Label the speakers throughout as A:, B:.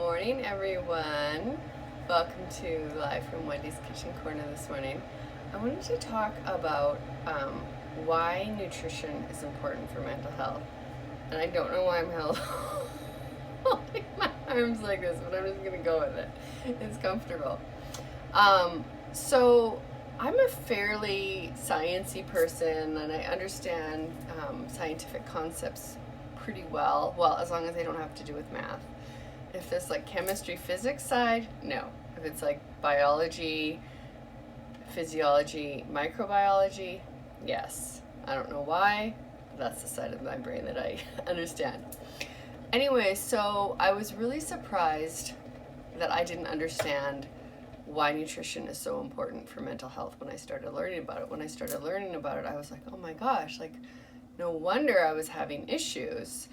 A: morning, everyone. Welcome to Live from Wendy's Kitchen Corner this morning. I wanted to talk about why nutrition is important for mental health. And I don't know why I'm holding my arms like this, but I'm just going to go with it. It's comfortable. So I'm a fairly sciencey person, and I understand scientific concepts pretty well. Well, as long as they don't have to do with math. If there's like chemistry, physics side, no. If it's like biology, physiology, microbiology, yes. I don't know why. That's the side of my brain that I understand. Anyway, so I was really surprised that I didn't understand why nutrition is so important for mental health when I started learning about it. When I started learning about it, I was like, oh my gosh, like, no wonder I was having issues.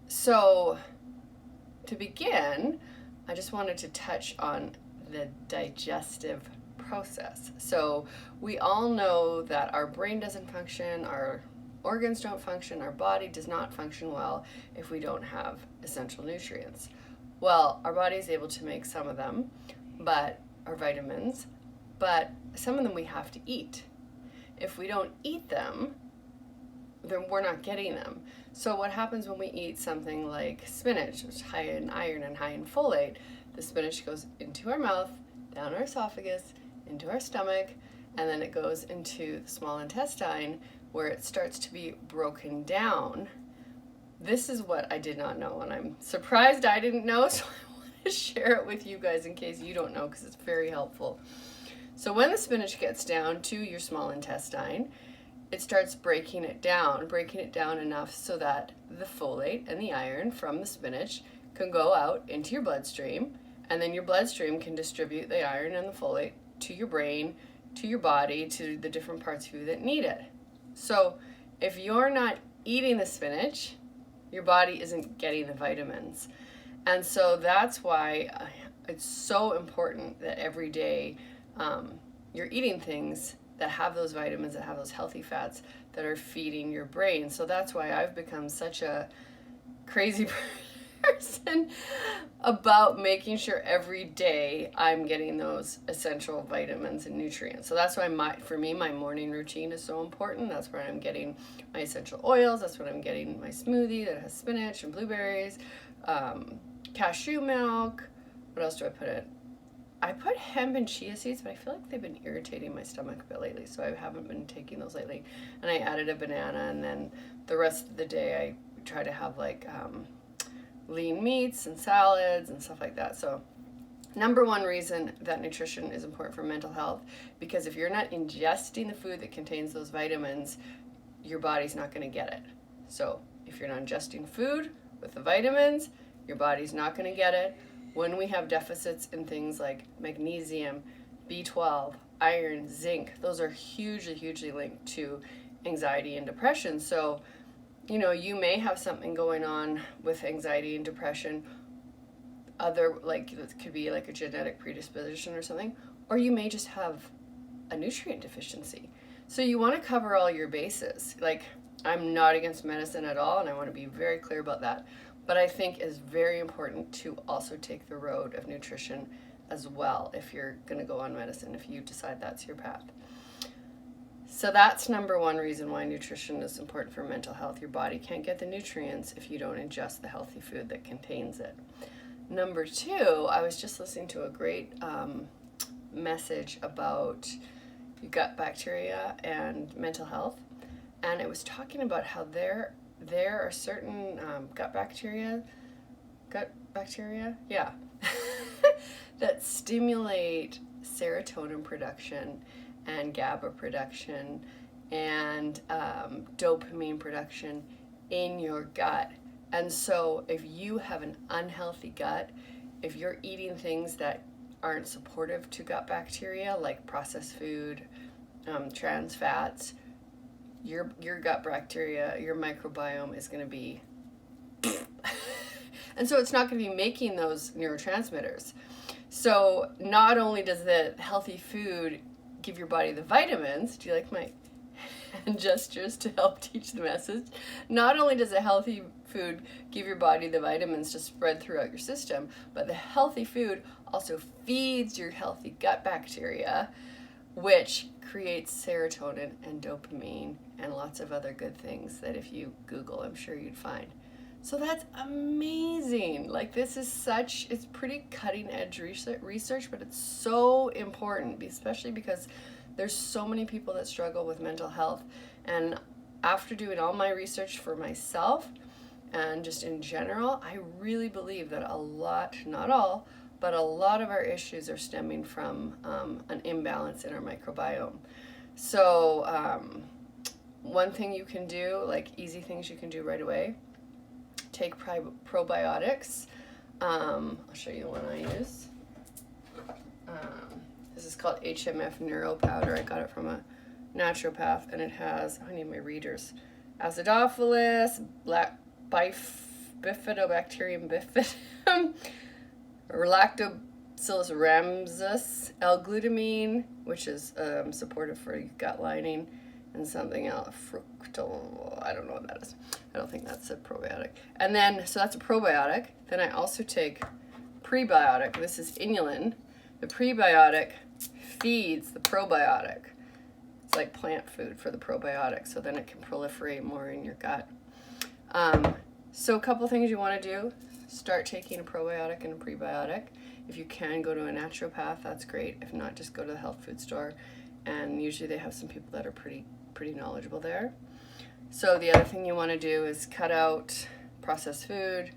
A: So to begin, I just wanted to touch on the digestive process. So we all know that our brain doesn't function, our organs don't function, our body does not function well if we don't have essential nutrients. Well, our body is able to make some of them, but our vitamins, but some of them we have to eat. If we don't eat them, then we're not getting them. So what happens when we eat something like spinach, which is high in iron and high in folate? The spinach goes into our mouth, down our esophagus, into our stomach, and then it goes into the small intestine where it starts to be broken down. This is what I did not know, and I'm surprised I didn't know, so I want to share it with you guys in case you don't know, because it's very helpful. So when the spinach gets down to your small intestine, it starts breaking it down enough so that the folate and the iron from the spinach can go out into your bloodstream, and then your bloodstream can distribute the iron and the folate to your brain, to your body, to the different parts of you that need it. So if you're not eating the spinach, your body isn't getting the vitamins. And so that's why it's so important that every day you're eating things that have those vitamins, that have those healthy fats that are feeding your brain. So that's why I've become such a crazy person about making sure every day I'm getting those essential vitamins and nutrients. So that's why for me, my morning routine is so important. That's where I'm getting my essential oils. That's when I'm getting my smoothie that has spinach and blueberries, cashew milk. What else do I put in? I put hemp and chia seeds, but I feel like they've been irritating my stomach a bit lately, so I haven't been taking those lately. And I added a banana, and then the rest of the day I try to have like lean meats and salads and stuff like that. So number one reason that nutrition is important for mental health, because if you're not ingesting the food that contains those vitamins, your body's not going to get it. So if you're not ingesting food with the vitamins, your body's not going to get it. When we have deficits in things like magnesium, B12, iron, zinc, those are hugely linked to anxiety and depression. So, you may have something going on with anxiety and depression, it could be like a genetic predisposition or something, or you may just have a nutrient deficiency. So you want to cover all your bases. Like, I'm not against medicine at all, and I want to be very clear about that. But I think it's very important to also take the road of nutrition as well if you're going to go on medicine, if you decide that's your path. So that's number one reason why nutrition is important for mental health. Your body can't get the nutrients if you don't ingest the healthy food that contains it. Number two, I was just listening to a great message about gut bacteria and mental health, and it was talking about how there are certain gut bacteria, that stimulate serotonin production and GABA production and dopamine production in your gut. And so if you have an unhealthy gut, if you're eating things that aren't supportive to gut bacteria, like processed food, trans fats, your gut bacteria, your microbiome is going to be and so it's not going to be making those neurotransmitters. So not only does the healthy food give your body the vitamins, do you like my hand gestures to help teach the message? Not only does a healthy food give your body the vitamins to spread throughout your system, but the healthy food also feeds your healthy gut bacteria, which creates serotonin and dopamine and lots of other good things that if you Google, I'm sure you'd find. So that's amazing. Like, this is it's pretty cutting edge research, but it's so important, especially because there's so many people that struggle with mental health. And after doing all my research for myself and just in general, I really believe that a lot, not all, but a lot of our issues are stemming from an imbalance in our microbiome. So one thing you can do, like easy things you can do right away, take probiotics. I'll show you the one I use. This is called HMF Neuro Powder. I got it from a naturopath, and it has, I need my readers, Acidophilus, Bifidobacterium bifidum, Lactobacillus rhamnosus, L-glutamine, which is supportive for your gut lining, and something else, fructol, I don't know what that is. I don't think that's a probiotic. And then, so that's a probiotic. Then I also take prebiotic. This is inulin. The prebiotic feeds the probiotic. It's like plant food for the probiotic, so then it can proliferate more in your gut. So a couple things you want to do: start taking a probiotic and a prebiotic. If you can, go to a naturopath, that's great. If not, just go to the health food store, and usually they have some people that are pretty knowledgeable there. So the other thing you want to do is cut out processed food,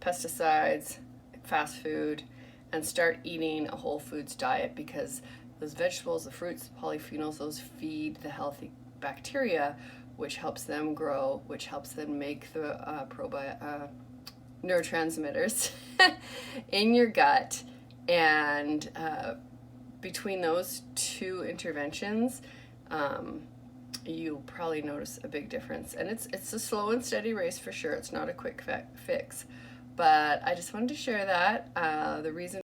A: pesticides, fast food, and start eating a whole foods diet, because those vegetables, the fruits, the polyphenols, those feed the healthy bacteria, which helps them grow, which helps them make the neurotransmitters in your gut. And between those two interventions, you'll probably notice a big difference. And it's a slow and steady race for sure. It's not a quick fix. But I just wanted to share that. The reason